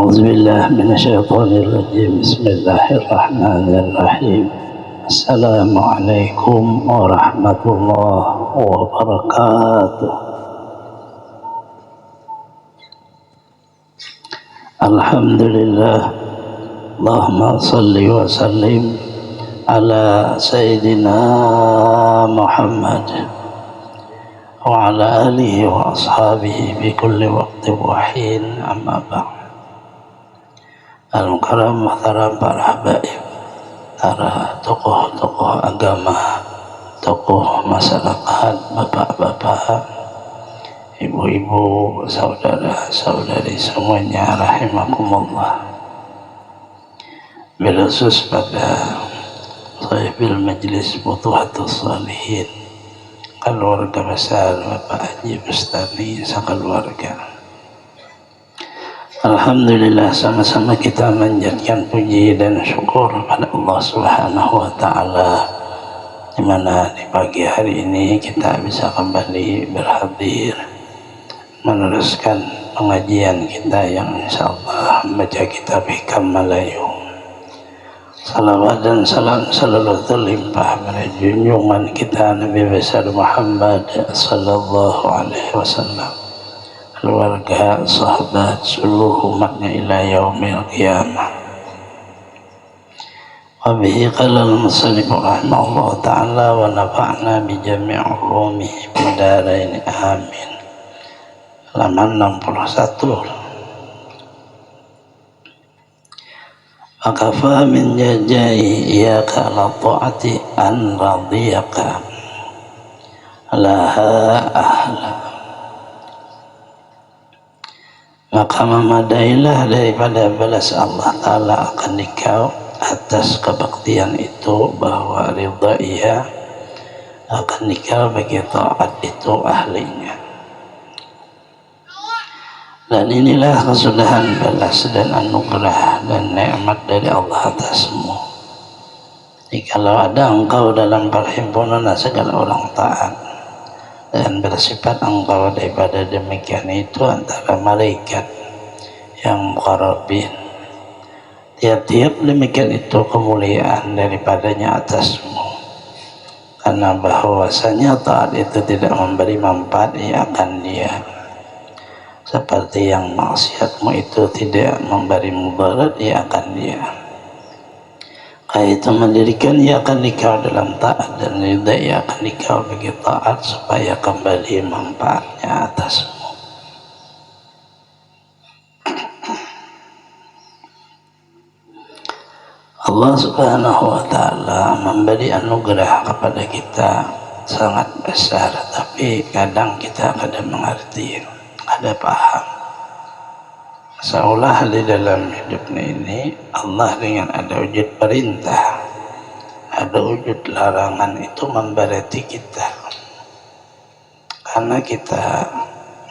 أعوذ بالله من الشيطان الرجيم. بسم الله الرحمن الرحيم. السلام عليكم ورحمة الله وبركاته. الحمد لله. اللهم صل وسلم على سيدنا محمد وعلى آله وأصحابه في كل وقت وحين. أما بعد. Al-Mukarram Muhtaram para habaib, para tokoh-tokoh agama, tokoh masyarakat, bapak-bapak, ibu-ibu, saudara-saudari semuanya rahimakumullah. Berkhusus pada sahibil majlis Futuhatus Shalihin, keluarga besar Bapak Haji Bustami sekeluarga. Alhamdulillah, sama-sama kita menjadikan puji dan syukur pada Allah Subhanahu wa Ta'ala, di mana di pagi hari ini kita bisa kembali berhadir meneruskan pengajian kita yang insyaallah membaca kitab Hikam Malayu. Salawat dan salam selalu terlimpah pada junjungan kita Nabi besar Muhammad sallallahu alaihi wasallam, keluarga, sahabat, seluruh umatnya ila yaumil qiyamah. Wa bihi qala al-musannif rahimahullah ta'ala wa nafa'na bi jami' ulumihi fid dharain amin. Halaman 61. Akafa min jajai iyaka la ta'ati an radiyaka laha ahla. Maka memadailah daripada balas Allah Ta'ala akan dikau atas kebaktian itu, bahwa ridha ia akan dikau bagi taat itu ahlinya. Dan inilah kesudahan balas dan anugerah dan nikmat dari Allah atasmu. Jikalau ada engkau dalam perhimpunan segala orang taat, dan bersifat engkau daripada demikian itu antara malaikat yang muqarrabin, tiap-tiap demikian itu kemuliaan daripadanya atasmu, karena bahwasanya taat itu tidak memberi manfaat akan dia, seperti yang maksiatmu itu tidak memberi mudarat akan dia. Itu mendirikan ia akan dikau dalam taat, dan ridha ia akan dikau bagi taat, supaya kembali manfaatnya atasmu. Allah Subhanahu wa Ta'ala memberi anugerah kepada kita sangat besar, tapi kadang kita kadang mengerti, ada paham. Seolah di dalam hidupnya ini Allah dengan ada wujud perintah, ada wujud larangan, itu memberati kita, karena kita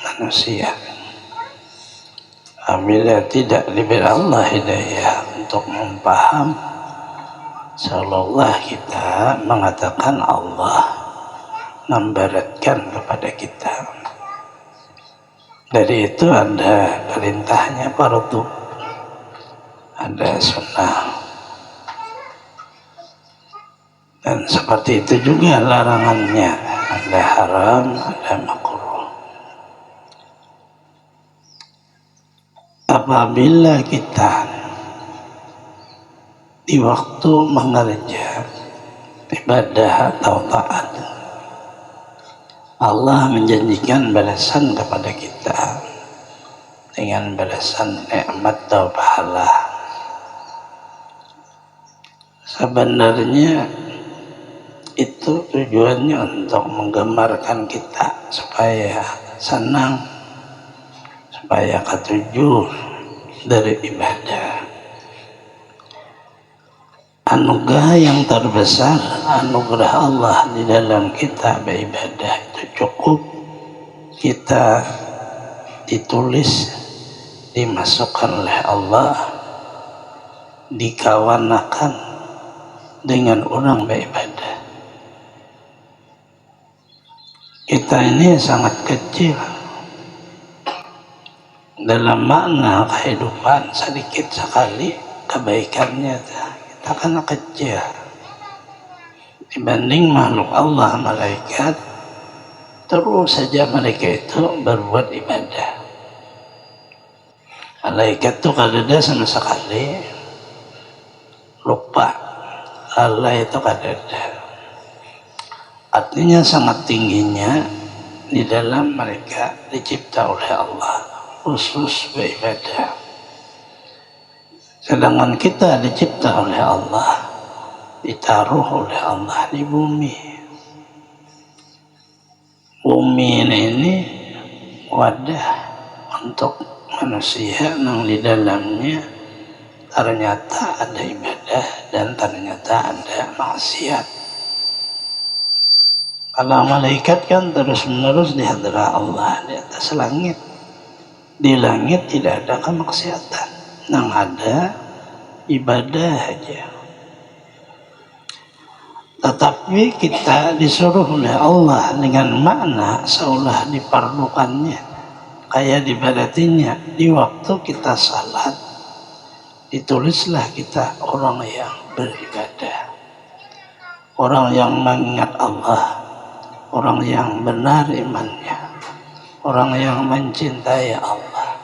manusia. Apabila tidak diberi Allah hidayah untuk memaham, seolah kita mengatakan Allah memberatkan kepada kita. Dari itu ada perintahnya fardu, ada sunnah, dan seperti itu juga larangannya, ada haram, ada makruh. Apabila kita di waktu mengerja ibadah atau taat, Allah menjanjikan balasan kepada kita dengan balasan nikmat atau pahala. Sebenarnya itu tujuannya untuk menggemarkan kita supaya senang, supaya ketujuh dari ibadah. Anugerah yang terbesar, anugerah Allah di dalam kita beribadah, itu cukup kita ditulis, dimasukkan oleh Allah, dikawanakan dengan orang beribadah. Kita ini sangat kecil, dalam makna kehidupan sedikit sekali kebaikannya kita kena kecil dibanding makhluk Allah malaikat. Terus saja mereka itu berbuat ibadah. Malaikat itu kadada sama sekali lupa, lalai itu kadada. Artinya sangat tingginya di dalam mereka dicipta oleh Allah khusus beribadah. Sedangkan kita dicipta oleh Allah, ditaruh oleh Allah di bumi. Bumi ini wadah untuk manusia yang di dalamnya ternyata ada ibadah dan ternyata ada maksiat. Kalau malaikat kan terus-menerus di hadirat Allah di atas langit. Di langit tidak ada kemaksiatan, yang ada ibadah aja. Tetapi kita disuruh oleh Allah dengan makna seolah diperlukannya, kayak dibadatinya di waktu kita salat, ditulislah kita orang yang beribadah, orang yang mengingat Allah, orang yang benar imannya, orang yang mencintai Allah.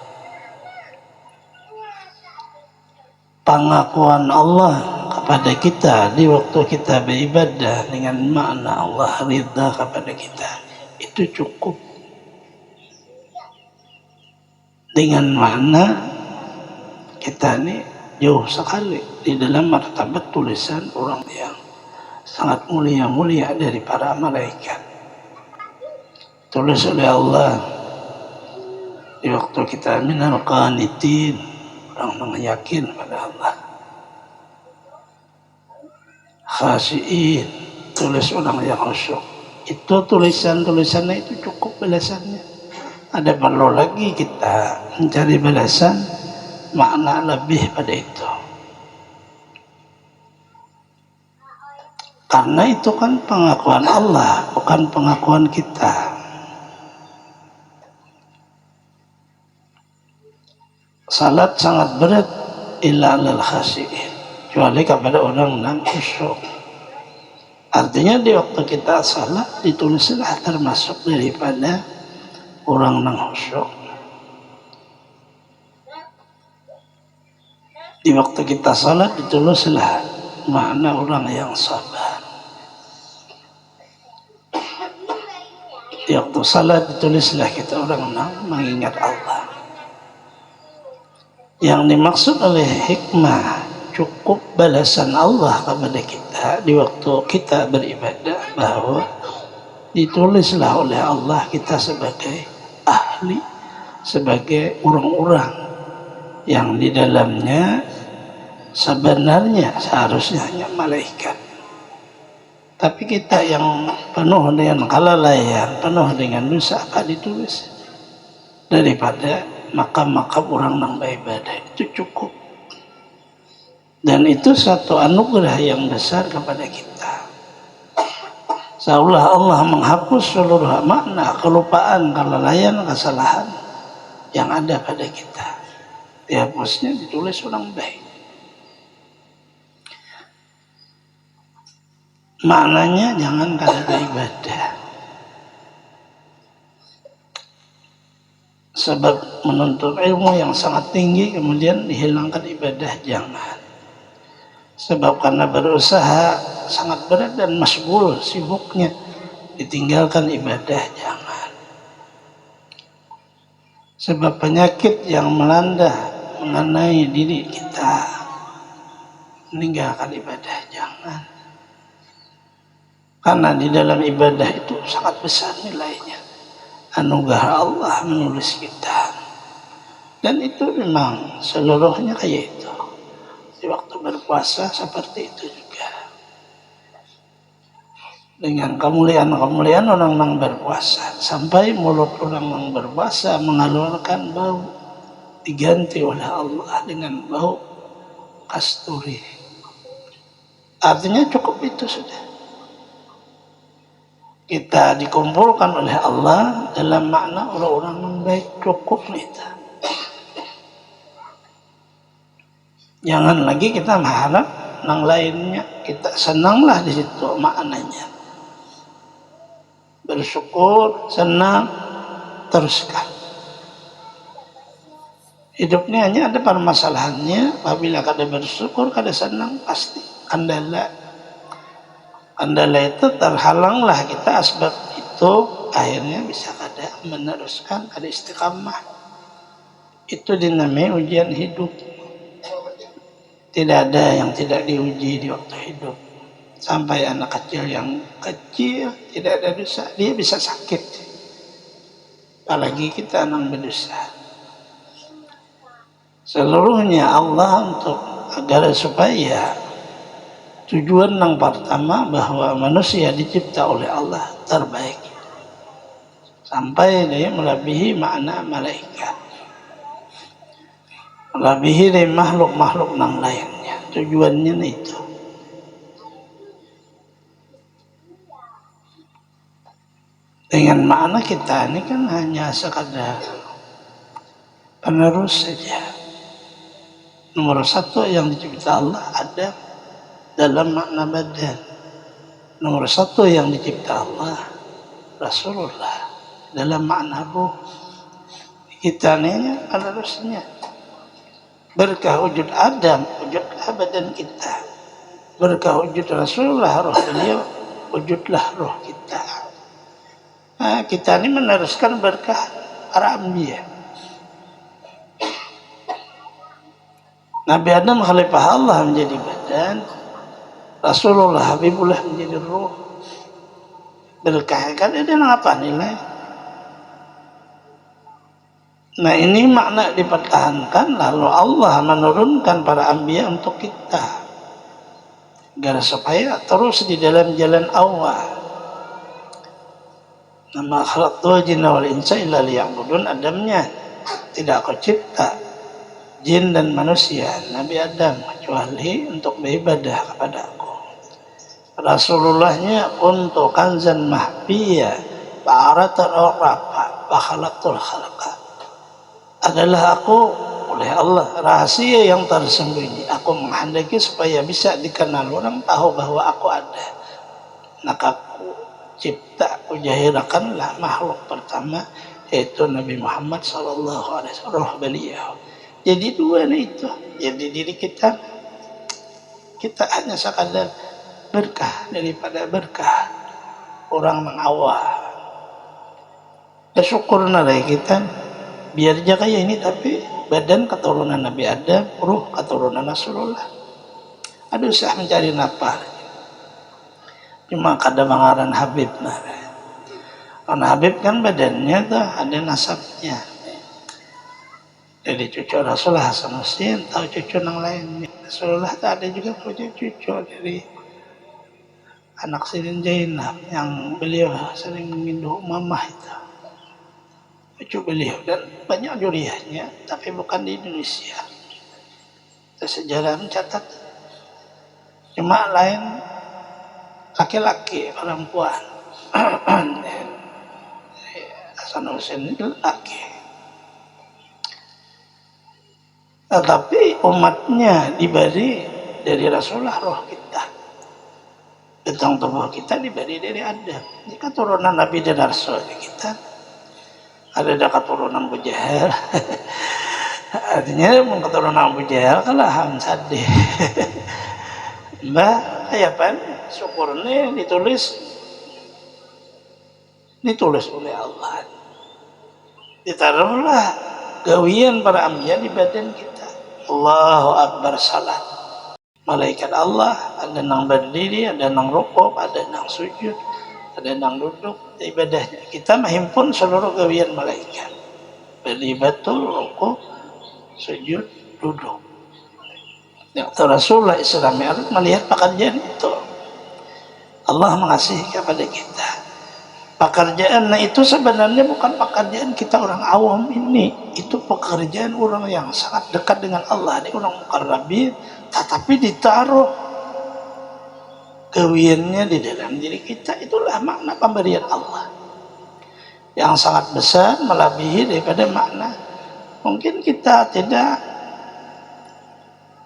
Pengakuan Allah kepada kita di waktu kita beribadah dengan makna Allah ridha kepada kita itu cukup. Dengan makna kita ini jauh sekali di dalam martabat tulisan orang yang sangat mulia-mulia dari para malaikat. Tulis oleh Allah di waktu kita minal qanitin, orang yang yakin pada Allah. Khasiin, tulis orang yang khusyuk. Itu tulisannya itu cukup balasannya. Ada perlu lagi kita mencari balasan makna lebih pada itu. Karena itu kan pengakuan Allah, bukan pengakuan kita. Salat sangat berat illa alal khasiin, kecuali kepada orang yang khusyuk. Artinya di waktu kita salat ditulislah termasuk daripada orang yang khusyuk. Di waktu kita salat ditulislah makna orang yang sabar. Di waktu salat ditulislah kita orang yang mengingat Allah. Yang dimaksud oleh hikmah cukup balasan Allah kepada kita di waktu kita beribadah, bahwa ditulislah oleh Allah kita sebagai ahli, sebagai orang-orang yang di dalamnya sebenarnya seharusnya hanya malaikat, tapi kita yang penuh dengan kelalaian, penuh dengan dosa, akan ditulis daripada makam-makam orang yang beribadah. Itu cukup, dan itu satu anugerah yang besar kepada kita. Seolah Allah menghapus seluruh makna kelupaan, kelalaian, kesalahan yang ada pada kita. Dihapusnya, ditulis orang baik. Maknanya jangan kada ibadah, sebab menuntut ilmu yang sangat tinggi kemudian dihilangkan ibadah, jangan. Sebab karena berusaha sangat berat dan masgul, sibuknya, ditinggalkan ibadah, jangan. Sebab penyakit yang melanda mengenai diri kita, meninggalkan ibadah, jangan. Karena di dalam ibadah itu sangat besar nilainya. Anugerah Allah menulis kita, dan itu memang seluruhnya kayak itu. Di waktu berpuasa seperti itu juga, dengan kemuliaan orang yang berpuasa, sampai mulut orang yang berpuasa mengeluarkan bau, diganti oleh Allah dengan bau kasturi. Artinya cukup itu sudah. Kita dikumpulkan oleh Allah dalam makna orang-orang yang baik, cukup kita. Jangan lagi kita mengharap yang lainnya, kita senanglah di situ maknanya. Bersyukur, senang, teruskan. Hidupnya hanya ada permasalahannya. Apabila kada bersyukur, kada senang, pasti andala itu terhalanglah kita asbab itu, akhirnya bisa kada meneruskan, kada istiqamah. Itu dinamai ujian hidup. Tidak ada yang tidak diuji di waktu hidup. Sampai anak kecil yang kecil tidak ada dosa, dia bisa sakit. Apalagi kita anak berdosa. Seluruhnya Allah untuk agar supaya tujuan yang pertama bahwa manusia dicipta oleh Allah terbaik. Sampai dia melebihi makna malaikat. Melebihi dari makhluk-makhluk yang lainnya. Tujuannya itu. Dengan makna kita ini kan hanya sekadar penerus saja. Nomor satu yang dicipta Allah Adam dalam makna badan. Nomor satu yang dicipta Allah Rasulullah dalam makna ruh. Kita ini penerusnya. Berkah wujud Adam, wujudlah badan kita. Berkah wujud Rasulullah, roh beliau, wujudlah roh kita. Nah, kita ini meneruskan berkah para anbiya. Nabi Adam khalifah Allah menjadi badan, Rasulullah Habibullah menjadi roh. Berkah kan ada apa nilai? Nah ini makna dipertahankan, lalu Allah menurunkan para anbiya untuk kita agar supaya terus di dalam jalan awal. Nama khalaqtul jinna wal insa illa liya'budun, adamnya tidak aku cipta jin dan manusia Nabi Adam kecuali untuk beribadah kepada aku. Rasulullahnya untuk kanzan mahfiyah ba'aratul rafa wa khalaqtul khalaqa, adalah aku oleh Allah rahasia yang tersembunyi. Aku menghendaki supaya bisa dikenal orang, tahu bahwa aku ada. Maka aku cipta, aku jahirakanlah makhluk pertama yaitu Nabi Muhammad SAW, roh beliau. Jadi dua itu. Jadi diri kita hanya sekadar berkah daripada berkah orang mengawal. Bersyukur nalai kita biar aja kayak ini, tapi badan keturunan Nabi Adam, ruh keturunan Rasulullah. Aduh, saya mencari nafkah. Cuma kada mangaran Habib. Karena Habib kan badannya tuh ada nasabnya. Jadi cucu Rasulullah Hasan Husin, tahu cucu yang lain. Rasulullah tak ada juga punya cucu dari anak Sirin Zainab yang beliau sering menginduk mamah itu. Cucu beliau dan banyak juriahnya, tapi bukan di Indonesia. Sejarah mencatat cuma lain laki-laki, perempuan. Hasan Husin itu laki. Tetapi umatnya diberi dari Rasulullah roh kita. Tentang tubuh kita diberi dari Adam. Jika turunan Nabi dan Rasul kita ada keturunan Abu Jahal. Artinya keturunan Abu Jahal kalah hamsadeh. Mbak, kayak apa? Syukurnya ditulis oleh Allah. Ditaruhlah gawian para anbiya di badan kita. Allahu Akbar salat. Malaikat Allah ada yang berdiri, ada yang rukuk, ada yang sujud, ada yang duduk ibadahnya. Kita menghimpun seluruh gawian malaikat. Beribatul, rukuk, sujud, duduk. Yang Rasulullah Islam melihat pekerjaan itu. Allah mengasihi kepada kita. Pekerjaan itu sebenarnya bukan pekerjaan kita orang awam ini. Itu pekerjaan orang yang sangat dekat dengan Allah. Ini orang mukarrabin, tetapi ditaruh gawiannya di dalam diri kita. Itulah makna pemberian Allah yang sangat besar, melebihi daripada makna. Mungkin kita tidak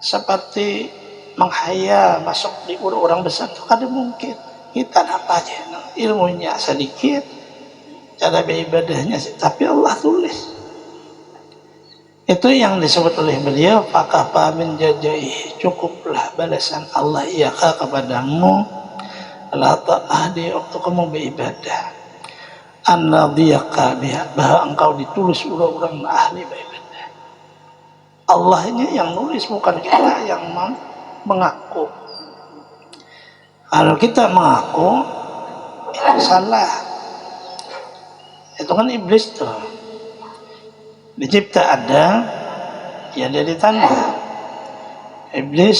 seperti menghayal masuk di orang besar itu kada mungkin. Kita apa aja ilmunya sedikit, cara beribadahnya tapi Allah tulis. Itu yang disebut oleh beliau, fakafa min jazaihi, cukuplah balasan Allah iyaka kepadamu la ta'ahdi waktu kamu beribadah, an-nadiyaka biha, bahwa engkau ditulis orang-orang ahli beribadah. Allah ini yang nulis, bukan kita yang mengaku. Kalau kita mengaku itu salah. Itu kan iblis tuh. Dicipta ada ya dari tanah. Iblis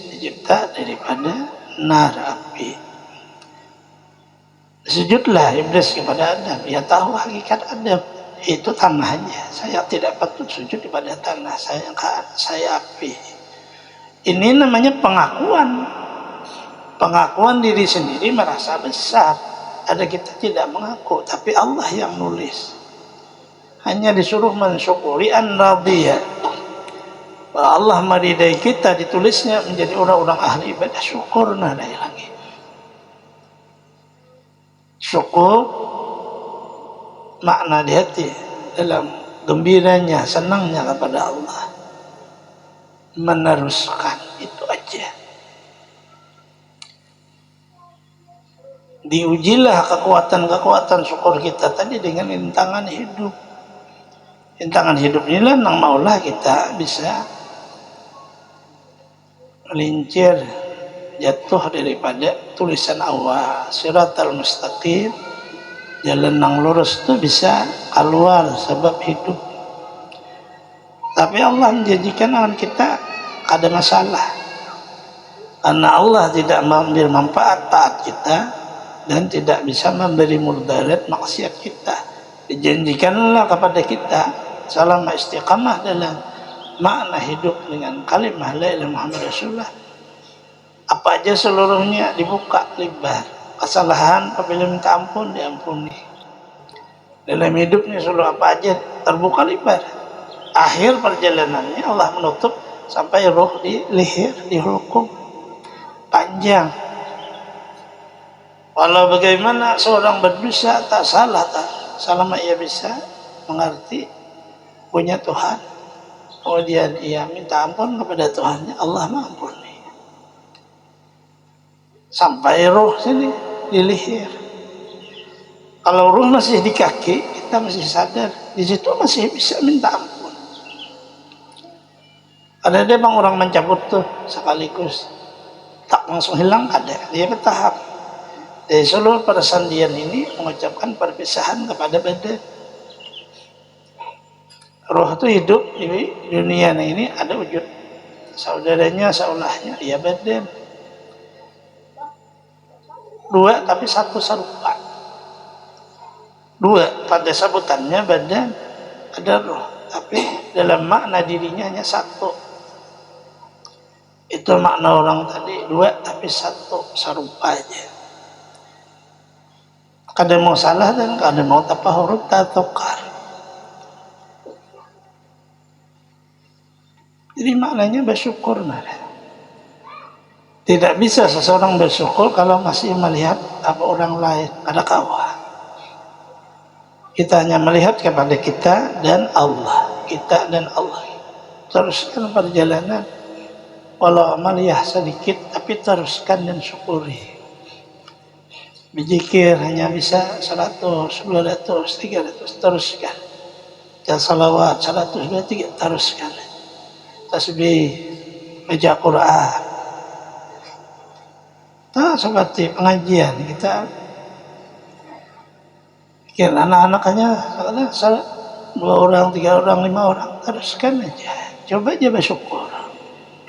dicipta daripada nar, api. Sujudlah iblis kepada Adam. Ya tahu hakikat Adam itu tanah aja. Saya tidak patut sujud kepada tanah. Saya api. Ini namanya pengakuan. Pengakuan diri sendiri merasa besar. Ada kita tidak mengaku, tapi Allah yang nulis. Hanya disuruh mensyukuri an-radiyah. Bahwa Allah meridai kita, ditulisnya menjadi orang-orang ahli ibadah. Syukurna dari lagi. Syukur makna di hati, dalam gembiranya, senangnya kepada Allah. Meneruskan, itu aja. Diujilah kekuatan-kekuatan syukur kita tadi dengan rintangan hidup. Rintangan hidup inilah nang maulah kita bisa melincir, jatuh daripada tulisan awal siratal mustaqim, jalan nang lurus itu bisa keluar sebab hidup. Tapi Allah menjanjikan akan kita ada masalah, karena Allah tidak mengambil manfaat taat kita dan tidak bisa memberi mudarat maksiat kita. Dijanjikanlah kepada kita selama istiqamah dalam makna hidup dengan kalimah la ilaha illallah Muhammad Rasulullah, apa aja seluruhnya dibuka lebar. Kesalahan apabila minta ampun diampuni. Dalam hidupnya seluruh apa aja terbuka lebar. Akhir perjalanannya Allah menutup sampai roh di leher dihukum panjang. Walau bagaimana seorang berdosa tak salah, selama ia bisa mengerti punya Tuhan, kemudian ia minta ampun kepada Tuhannya, Allah mengampuni. Sampai roh sini di leher. Kalau roh masih di kaki, kita masih sadar, di situ masih bisa minta ampun. Ada bang orang mencabut tuh sekaligus, tak langsung hilang, ada dia bertahap. Dari seluruh persendian ini mengucapkan perpisahan kepada badan. Roh itu hidup di dunia ini, ada wujud saudaranya, saulahnya, ya badan. Dua tapi satu serupa. Dua pada sebutannya badan, ada roh, tapi dalam makna dirinya hanya satu. Itu makna orang tadi, dua tapi satu, serupa aja. Kadang mau salah dan kadang mau tanpa huruf tatokar. Jadi maknanya bersyukur. Tidak bisa seseorang bersyukur kalau masih melihat apa orang lain, ada kawah. Kita hanya melihat kepada kita dan Allah, kita dan Allah. Teruskan perjalanan, walau amaliyah sedikit, tapi teruskan dan syukuri. Berzikir hanya bisa 100, 200, 300, teruskan. Dan salawat 100, 200, teruskan. Tasbih, baca Quran. Nah, seperti pengajian kita pikir anak-anaknya 2 orang, 3 orang, 5 orang, teruskan aja. Coba aja bersyukur.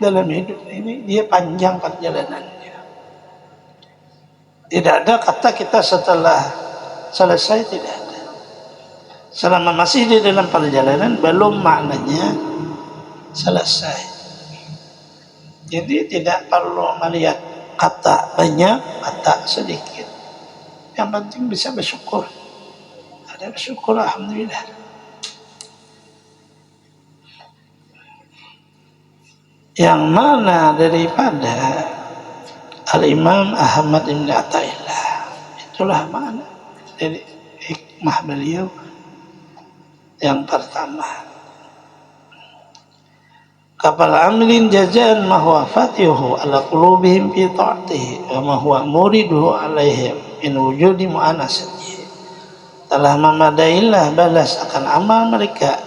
Dalam hidup ini dia panjang perjalanannya. Tidak ada kata kita setelah selesai, tidak ada. Selama masih di dalam perjalanan belum maknanya selesai. Jadi tidak perlu melihat kata banyak, kata sedikit. Yang penting bisa bersyukur. Ada bersyukur, alhamdulillah. yang mana daripada Al-Imam Ahmad Ibn Athaillah. Itulah makna dari hikmah beliau yang pertama. Kapal amlin jazaan ma huwa fatihu ala qulubihim fi ta'atihi wa ma huwa muriduhu alaihim min wujudi mu'anasatihi. Telah memadailah balas akan amal mereka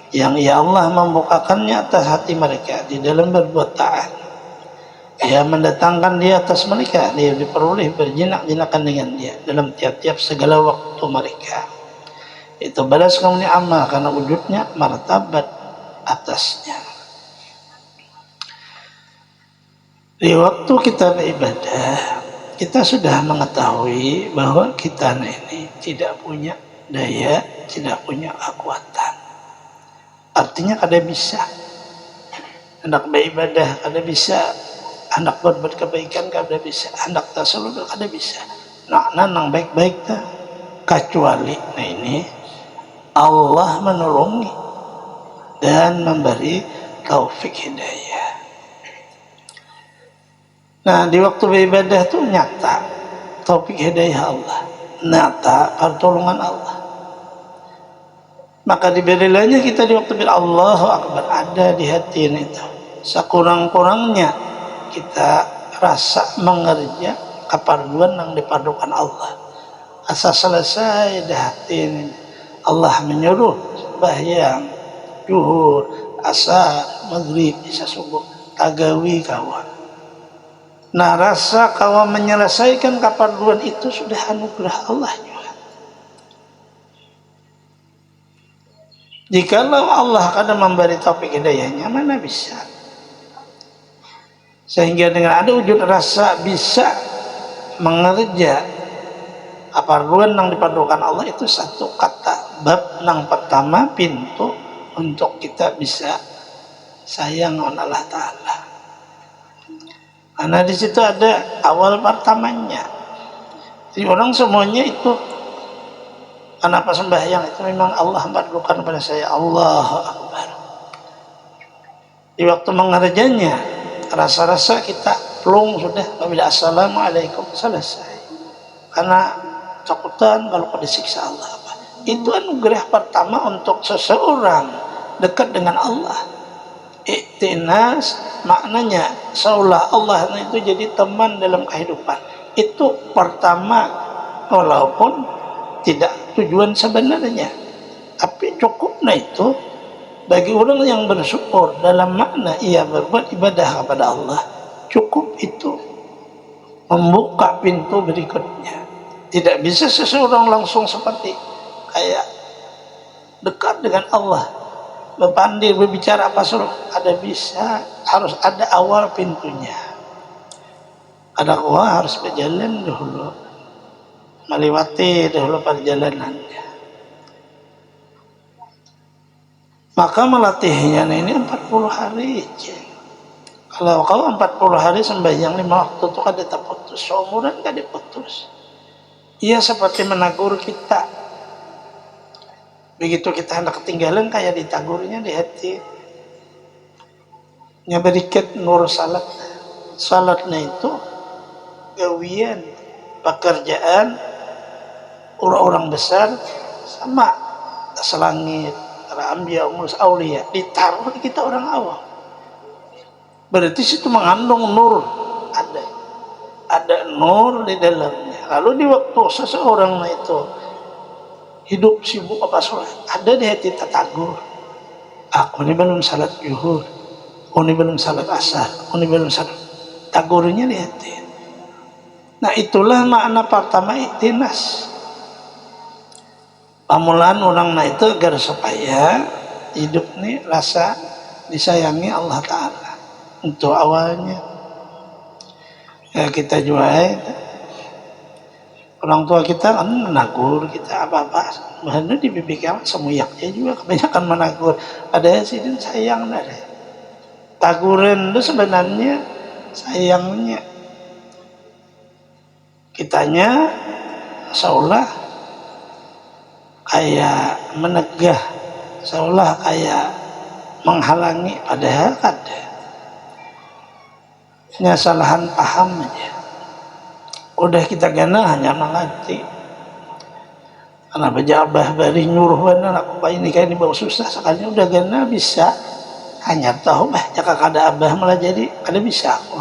yang ya Allah membukakannya atas hati mereka di dalam berbuat taat. Ia mendatangkan di atas mereka, dia diperoleh berjinak-jinakan dengan dia dalam tiap-tiap segala waktu mereka. Itu balas kemuliaan amal karena wujudnya martabat atasnya. Di waktu kita beribadah, kita sudah mengetahui bahwa kita ini tidak punya daya, tidak punya kekuatan. Artinya kada bisa hendak beribadah, kada bisa hendak berbuat kebaikan, kada bisa hendak tasalluq, kada bisa. Nah, nang baik-baik dah kecuali nah ini Allah menolongi dan memberi taufik hidayah. Nah, di waktu beribadah itu nyata taufik hidayah Allah, nyata pertolongan Allah. Maka diberilah kita di waktu Allahu Akbar ada di hati itu. Sekurang-kurangnya kita rasa mengerja keparduan yang dipadukan Allah. Asa selesai di hati ini Allah menyuruh sembahyang, zuhur, asar, maghrib, isya subuh, tagawi kawan. Nah, rasa kawan menyelesaikan keparduan itu sudah anugerah Allah juga. Jikalau Allah kadang memberi taufik hidayahnya, mana bisa? Sehingga dengan ada wujud rasa bisa mengerja keparduan yang dipadukan Allah itu satu kata bab yang pertama pintu untuk kita bisa sayang kepada Allah Ta'ala. Karena di situ ada awal pertamanya. Jadi orang semuanya itu kenapa sembahyang itu memang Allah padukan kepada saya, Allahu Akbar. Di waktu mengerjanya rasa-rasa kita plong sudah apabila assalamualaikum selesai. Karena takutan kalau disiksa Allah. Itu anugerah pertama untuk seseorang dekat dengan Allah. Iktinas maknanya seolah Allah itu jadi teman dalam kehidupan. Itu pertama, walaupun tidak tujuan sebenarnya, tapi cukupnya itu bagi orang yang bersyukur dalam makna ia berbuat ibadah kepada Allah, cukup itu membuka pintu berikutnya. Tidak bisa seseorang langsung seperti kayak dekat dengan Allah, berpandai berbicara apa suruh, ada bisa, harus ada awal pintunya. Ada harus berjalan dulu, melewati dahulu perjalanannya. Maka melatihnya ini 40 hari aja. Kalau kau 40 hari sembahyang 5 waktu itu kada tak putus, seumuran kada putus. Ia seperti menagur kita. Begitu kita hendak ketinggalan kayak ditagurnya di hati. Nya berikat nur salat. Salatnya itu gawian, pekerjaan orang-orang besar sama selangit, para anbiya, umur aulia ditaruh di kita orang awam. Berarti situ mengandung nur, ada nur di dalamnya. Lalu di waktu seseorang itu hidup sibuk apa sholat, ada di hati tatagur, aku ini belum salat zuhur, aku ini belum salat asar, aku ini belum salat, tagurnya di hati. Nah, itulah makna pertama iktinas. Pamulaan orang itu agar supaya hidup ini rasa disayangi Allah Ta'ala. Untuk awalnya ya kita juga orang tua kita kan menagur kita apa-apa, bahkan di bibi kawan semuyaknya juga kebanyakan menagur. Ada sih sayang ada. Taguran itu sebenarnya sayangnya kitanya seolah kayak menegah, seolah kayak menghalangi, padahal kada. hanya salahan paham aja. Udah kita gana hanya mengerti. Karena baca abah bari nyuruh benar aku pak ini kayak ini bau susah sekali udah gana bisa hanya tahu bah jika kada abah malah jadi kada bisa aku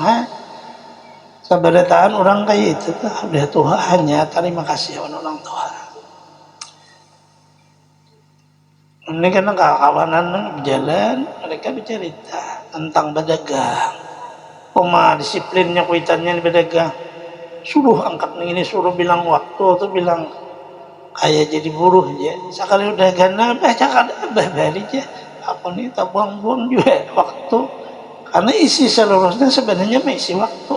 sabadataan orang kayak itu tuh udah Tuhan hanya terima kasih orang tua. Ini karena kawanan berjalan mereka bercerita tentang berdagang. Oma disiplinnya kuitannya berdagang. Suruh angkat ini suruh bilang waktu tuh bilang kayak jadi buruh aja. Sekali udah gana baca kada abah bari aja. Aku nih tak buang-buang juga waktu. Karena isi seluruhnya sebenarnya isi waktu.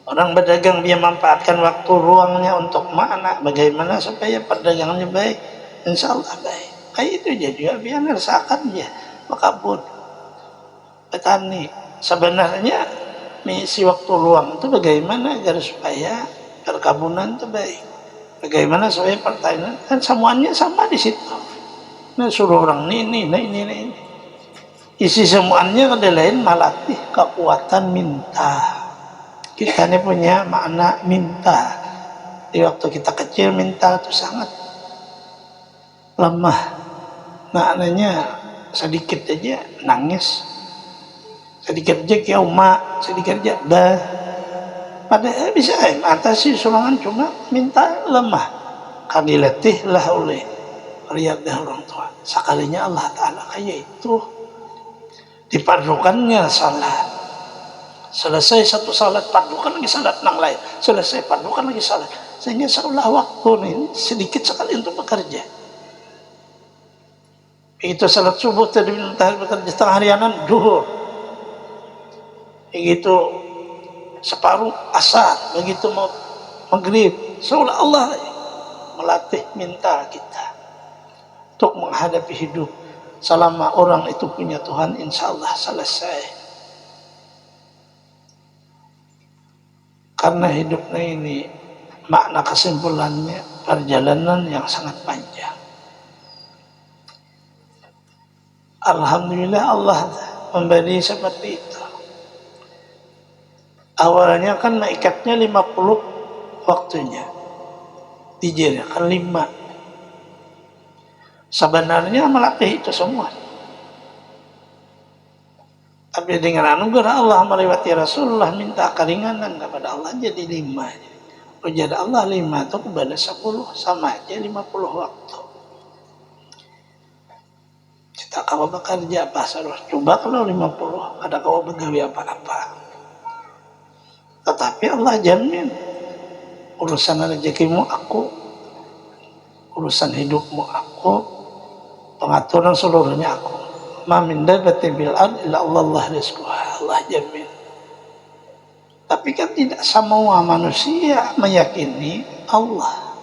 Orang berdagang dia manfaatkan waktu ruangnya untuk mana, bagaimana supaya perdagangannya baik, insya Allah baik. Kayak itu aja juga biar rasakan ya, makabut. Petani sebenarnya mengisi waktu luang itu bagaimana agar supaya perkebunan itu baik, bagaimana supaya pertanian kan semuanya sama di situ. Nah suruh orang ini. Isi semuanya kada lain melatih kekuatan minta. Kita ini punya makna minta. Di waktu kita kecil minta itu sangat lemah. Maknanya sedikit aja nangis. Sedikit aja kayak umat, sedikit aja bah. Padahal bisa atasi sulangan cuma minta lemah. Kan diletihlah oleh riadah orang tua. Sekalinya Allah Ta'ala kayak itu. Dipadukannya salat. Selesai satu salat padukan lagi salat nang lain. Selesai padukan lagi salat. Sehingga seolah waktu ini sedikit sekali untuk bekerja. Begitu salat subuh tadi minta bekerja setengah harianan duhur. Begitu separuh asar. Begitu mau maghrib. Seolah Allah melatih minta kita untuk menghadapi hidup. Selama orang itu punya Tuhan, insya Allah selesai. Karena hidupnya ini makna kesimpulannya perjalanan yang sangat panjang. Alhamdulillah Allah memberi seperti itu. Awalnya kan maikatnya 50 waktunya. Dijadikan kan 5. Sebenarnya melatih itu semua. Tapi dengan anugerah Allah melewati Rasulullah minta keringanan kepada Allah jadi 5. Jadi Allah 5 itu kepada 10 sama aja 50 waktu. Kita kalau bekerja apa harus coba kalau 50 ada kau begawi apa-apa. Tetapi Allah jamin urusan rezekimu aku, urusan hidupmu aku, pengaturan seluruhnya aku. Ma min dabbatin bil ard illa Allah rizquha. Allah jamin. Tapi kan tidak semua manusia meyakini Allah.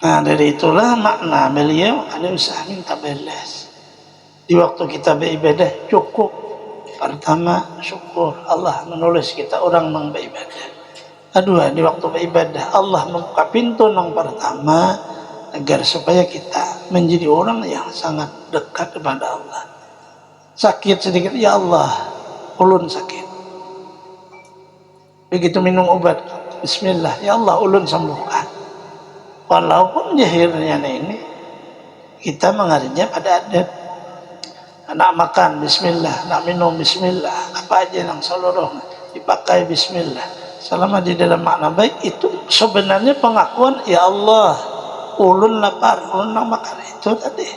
Nah dari itulah makna beliau ada usaha minta balas. Di waktu kita beribadah cukup. Pertama syukur Allah menulis kita orang yang beribadah. Kedua di waktu beribadah Allah membuka pintu yang pertama agar supaya kita menjadi orang yang sangat dekat kepada Allah. Sakit sedikit ya Allah ulun sakit. Begitu minum obat bismillah ya Allah ulun sembuhkan. Walaupun jahirnya ini kita mengajarnya pada adat. Nak makan bismillah, nak minum bismillah, apa aja yang seluruhnya dipakai bismillah. Selama di dalam makna baik itu sebenarnya pengakuan ya Allah ulun lapar, ulun nak makan itu tadi.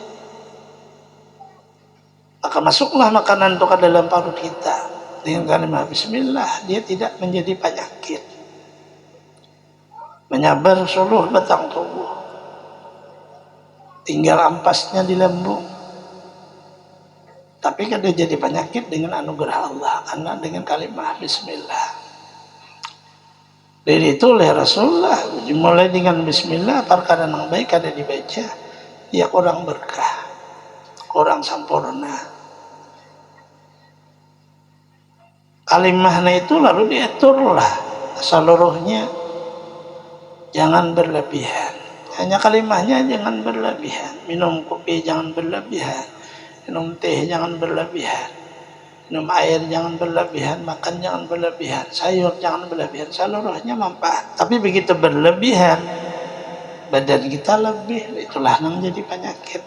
Maka masuklah makanan itu ke dalam perut kita dengan kalimat bismillah, dia tidak menjadi penyakit. Menyabar seluruh batang tubuh. Tinggal ampasnya di lambung. Tapi kan dia jadi penyakit dengan anugerah Allah karena dengan kalimat bismillah. Dari itu oleh Rasulullah mulai dengan bismillah perkara yang baik ada dibaca ya orang berkah, orang sempurna. Kalimahnya itu lalu diaturlah seluruhnya jangan berlebihan. Hanya kalimahnya jangan berlebihan. Minum kopi jangan berlebihan. minum teh jangan berlebihan, minum air jangan berlebihan, makan jangan berlebihan, sayur jangan berlebihan, seluruhnya manfaat. Tapi begitu berlebihan, badan kita lebih, itulah yang jadi penyakit.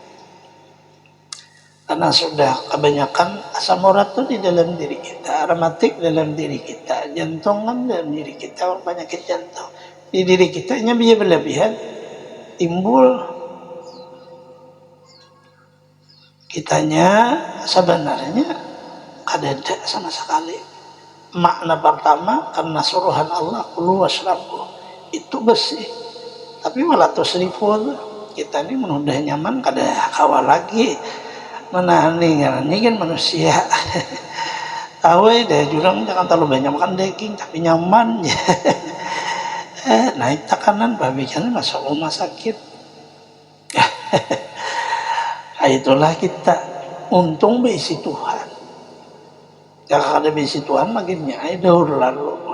Karena sudah kebanyakan asam urat itu di dalam diri kita, aromatik dalam diri kita, jantungan dalam diri kita, penyakit jantung di diri kita, nya biar berlebihan, timbul kitanya sebenarnya kadada sama sekali. Makna pertama karena suruhan Allah kulu wasrabu itu bersih, tapi malah tusrifu kita ini menudah nyaman kada kawal lagi menahan ini kan manusia. Tahu deh jurang jangan terlalu banyak makan daging tapi nyaman ya. Naik tekanan babi kan masuk rumah sakit. Itulah kita untung berisi Tuhan. Jangan ada berisi Tuhan makin nyai daur lalu.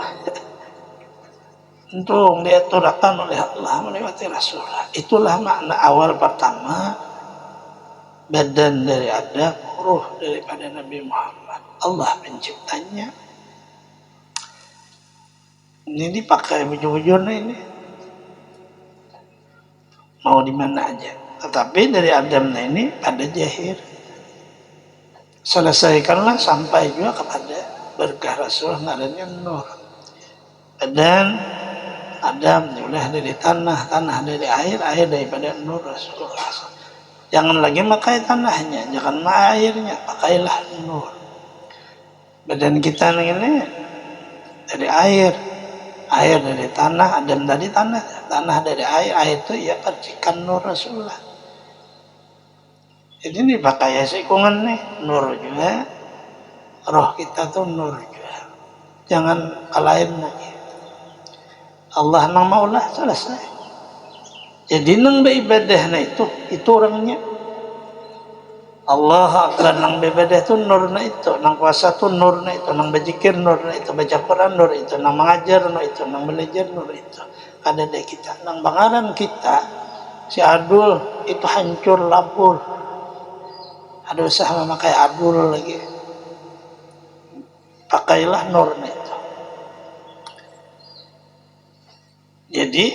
Untung diaturakan oleh Allah melewati Rasulullah. Itulah makna awal pertama badan dari Adam, ruh daripada Nabi Muhammad. Allah penciptanya. Ini dipakai bujur-bujur ini. Mau di mana aja. Tetapi dari Adam ini pada jahir. Selesaikanlah sampai juga kepada berkah Rasul ngadanya nur. Badan Adam juga dari tanah, tanah dari air, air daripada nur Rasulullah. Jangan lagi pakai tanahnya, jangan airnya, pakailah nur. Badan kita ini dari air, air dari tanah, Adam dari tanah, tanah dari air, air itu ya percikan nur Rasulullah. Jadi ini pakai sikungan nih, nur juga, roh kita tuh nur juga. Jangan kalahin lagi. Allah nang maulah selesai. Jadi nang beribadah itu orangnya. Allah akan nang beribadah itu nurna itu, nang puasa itu nurna itu, nang berzikir nurna itu, baca Quran nur itu, nang mengajar nur itu, nang belajar nur itu. Ada dari kita, nang bangaran kita si adul itu hancur labur. Ada usaha memakai adul lagi. Pakailah nurna itu. Jadi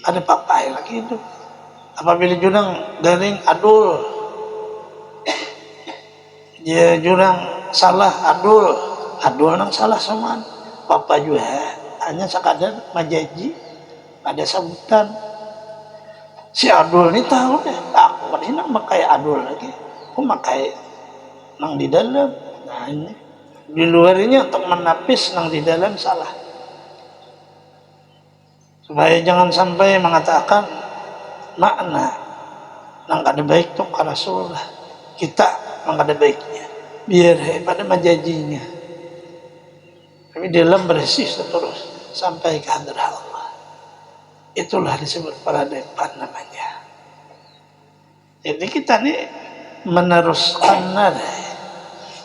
ada papai lagi itu. Apabila jurang garing adul, dia jurang salah adul, adul nang salah sama papa juga hanya sekadar majaji ada sambutan. Si adul ini tahu deh, aku ini nang pakai adul lagi, aku pakai nang di dalam. Nah ini di luarnya untuk menapis nang di dalam salah. Supaya jangan sampai mengatakan makna nang kada baik tuh ke Rasulullah. Kita nang kada baiknya. Biar pada majajinya. Tapi dalam bersih terus sampai ke hadrat Allah. Itulah disebut peradaban namanya. Jadi kita nih meneruskan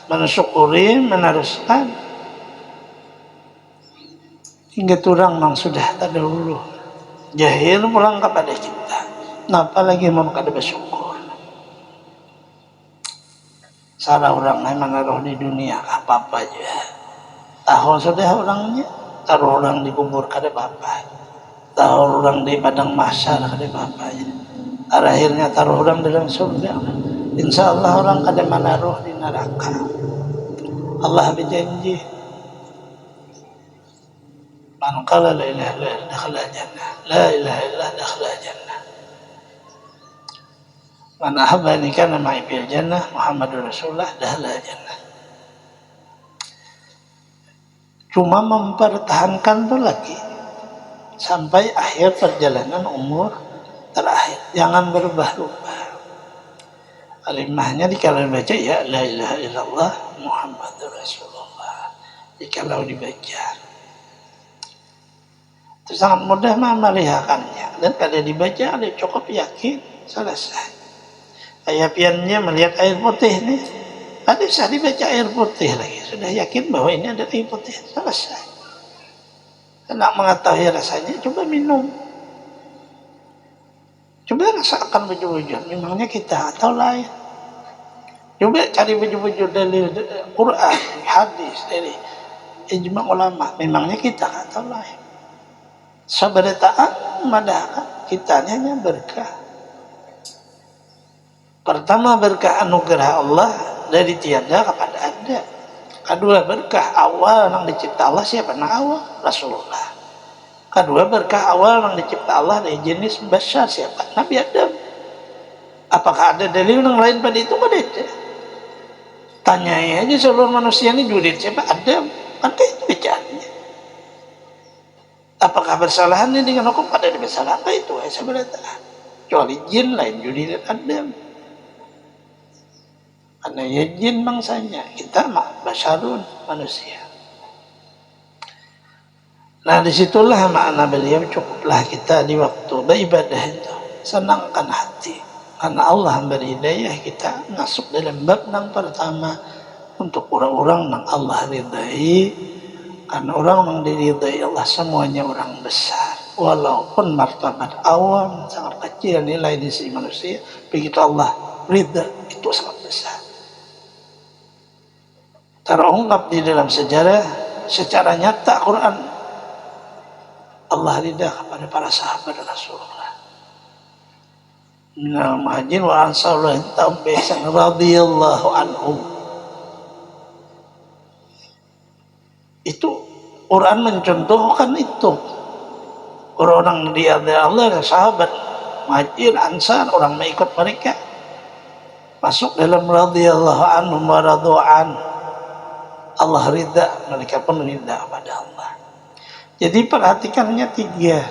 mensyukuri, meneruskan hingga turang yang sudah terdahulu jahil pulang kepada kita. Kenapa lagi mau kada bersyukur? Salah orang yang menaruh di dunia apa-apa aja. Tahu sudah orangnya, taruh orang di kubur kada apa-apa. Taruh orang di padang mahsyar kada apa-apa aja. Akhirnya taruh orang dalam surga. Insya Allah orang kada menaruh di neraka. Allah berjanji man qala la ilaha illallah dakhala jannah la ilaha illallah dakhala jannah man ahabbani kana ma'i fil jannah Muhammadur Rasulullah dakhala jannah. Cuma mempertahankan itu lagi sampai akhir perjalanan umur terakhir, jangan berubah-ubah. Kalimahnya dikalau dibaca ya la ilaha illallah Muhammadur Rasulullah, dikalau dibaca itu sangat mudah memeliharkannya, dan kalau dibaca ada cukup yakin selesai. Ayapiannya melihat air putih nih, tadi bisa dibaca air putih lagi, sudah yakin bahwa ini ada air putih, selesai. Tidak mengetahui rasanya, coba minum, coba rasakan bujur-bujur, memangnya kita atau lain. Coba cari baju-baju dalil Quran, hadis, dari ijma ulama. Memangnya kita kata lah. Sabarataan madaka kita hanya berkah. Pertama berkah anugerah Allah dari tiada kepada ada. Kedua berkah awal yang dicipta Allah siapa? Nah awal Rasulullah. Kedua berkah awal yang dicipta Allah dari jenis bashar siapa? Nabi Adam. Apakah ada dalil yang lain pada itu? Pada itu. Tanyai aja seluruh manusia ini judit siapa? Adam. Maka itu bicaranya. Apakah bersalahannya dengan hukum? Pada bersalah. Itu sebenarnya. Kecuali jin lain judit Adam. Karena ya jin bangsanya, kita basyarun manusia. Nah disitulah makna beliau, cukuplah kita di waktu beribadah itu senangkan hati, karena Allah memberi hidayah kita masuk dalam bab yang pertama untuk orang-orang yang Allah ridai. Karena orang yang diridai Allah semuanya orang besar, walaupun martabat awam sangat kecil nilai di sisi manusia, begitu Allah ridha itu sangat besar. Terungkap di dalam sejarah secara nyata Quran, Allah ridha kepada para sahabat Rasulullah. Minal muhajirin wa ansar radhiyallahu anhum. Itu Quran mencontohkan itu. Orang-orang di Allah, sahabat muhajirin ansar, orang mengikut mereka masuk dalam radhiyallahu anhum wa radu'an. Allah ridha, mereka pun ridha kepada Allah. Jadi perhatikannya tiga.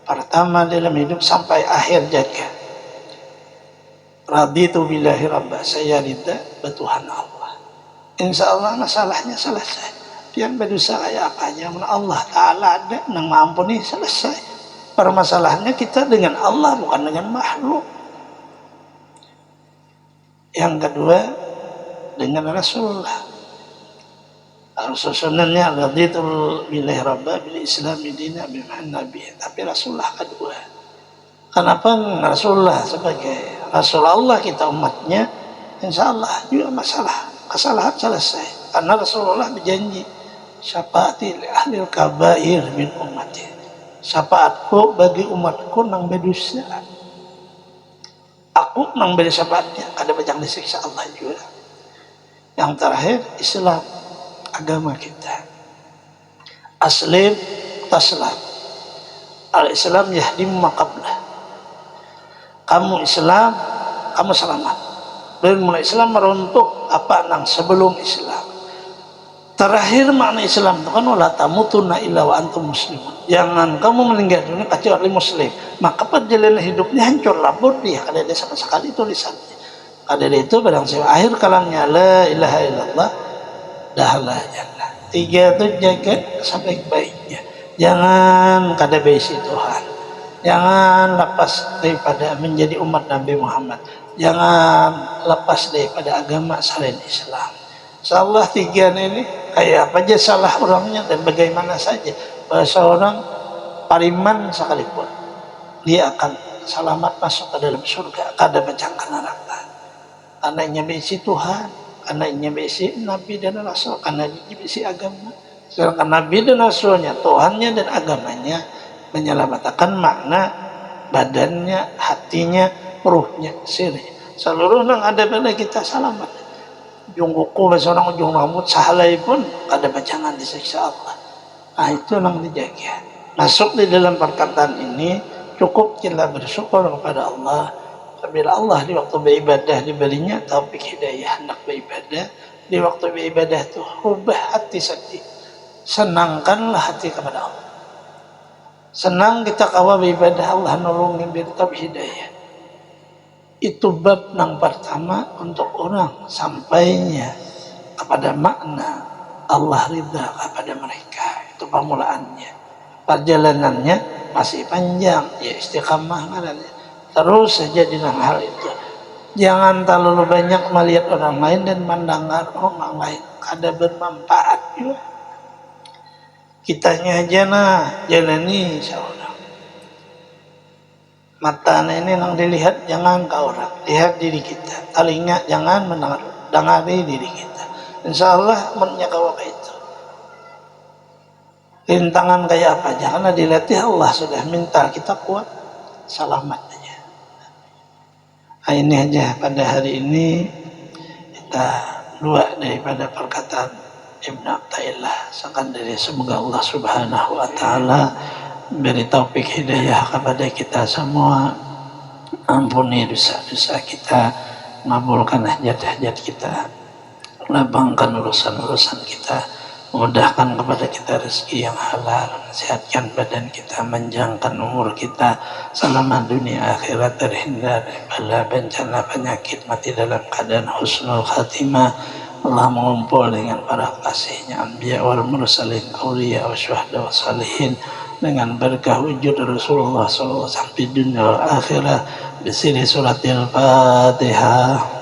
Pertama dalam hidup sampai akhir jaga. Raditu billahi rabba, saya ridha bertuhan Allah. Insya Allah masalahnya selesai. Yang berdosa kayak apa aja, Allah Ta'ala ada yang mengampuni, selesai. Permasalahannya kita dengan Allah bukan dengan makhluk. Yang kedua dengan Rasulullah. Susunannya raditu billahi rabba bil islam dina bi nabi. Tapi Rasulullah kedua. Kenapa Rasulullah sebagai Rasulullah kita umatnya, insya Allah juga masalah kesalahan selesai. Karena Rasulullah berjanji syafaati li ahli kabair min ummati. Syafaatku bagi umatku nang berdosa. Aku nang beri syafaatnya ada bajang disiksa Allah juga. Yang terakhir Islam, agama kita. Aslim taslam. Al-Islam yahdi maqablah. Kamu Islam, kamu selamat. Dan mulai Islam meruntuh apa nang sebelum Islam. Terakhir makna Islam itu kan wala tamutunna illa wa antum muslimun. Jangan kamu meninggal dunia kecuali muslim. Maka perjalanan hidupnya hancur labur dia. Kada ada sama sekali tulisannya. Kada ada itu barang siapa akhir kalamnya la ilaha illallah dahlah jannah. Tiga itu jaga sampai baiknya. Jangan kada besi Tuhan. Jangan lepas daripada menjadi umat Nabi Muhammad. Jangan lepas daripada agama selain Islam. Insyaallah tiga ini kayak apa aja salah orangnya dan bagaimana saja bahasa orang pariman sekalipun dia akan selamat masuk ke dalam surga, kada mencangkan neraka. Anaknya besi Tuhan, anaknya besi Nabi dan Rasul, anaknya besi agama. Sedangkan Nabi dan Rasulnya, Tuhannya dan agamanya menyelamatkan makna badannya, hatinya, ruhnya, sirih. Seluruh yang ada pada kita selamat. Ujung kuku seorang ujung rambut sahalai pun kada bacangan disiksa Allah. Nah itu yang dijaga. Masuk di dalam perkataan ini cukup kita bersyukur kepada Allah. Bila Allah di waktu beribadah diberinya taufik hidayah hendak beribadah, di waktu beribadah itu rubah hati sedih. Senangkanlah hati kepada Allah. Senang kita kawa beribadah Allah nolongin biar taufik hidayah. Itu bab yang pertama untuk orang sampainya kepada makna Allah ridha kepada mereka. Itu permulaannya. Perjalanannya masih panjang, ya istiqamah ngarannya. Terus saja di dalam hal itu. Jangan terlalu banyak melihat orang lain dan mendengar orang lain. Kada bermanfaat juga. Kitanya aja jalani insyaallah. Mata ini yang dilihat jangan ke orang, lihat diri kita. Telinga jangan mendengari diri kita. Insya Allah menjaga itu. Rintangan kayak apa aja, karena dilatih Allah sudah minta kita kuat, selamat aja. Nah, ini aja pada hari ini kita dua daripada perkataan Ibn Atta'illah Sakandari. Semoga Allah Subhanahu wa Ta'ala beri taufik hidayah kepada kita semua, ampuni dosa-dosa kita, mengabulkan hajat-hajat kita, lapangkan urusan-urusan kita, mudahkan kepada kita rezeki yang halal, sehatkan badan kita, panjangkan umur kita selama dunia akhirat, terhindar dari bala bencana penyakit, mati dalam keadaan husnul khatimah. Allah mengumpul dengan para kasihnya anbiya wal mursalin, awliya wa syuhada wa salihin, dengan berkah wujud Rasulullah SAW sampai dunia akhirat. Bisiri suratil Fatihah.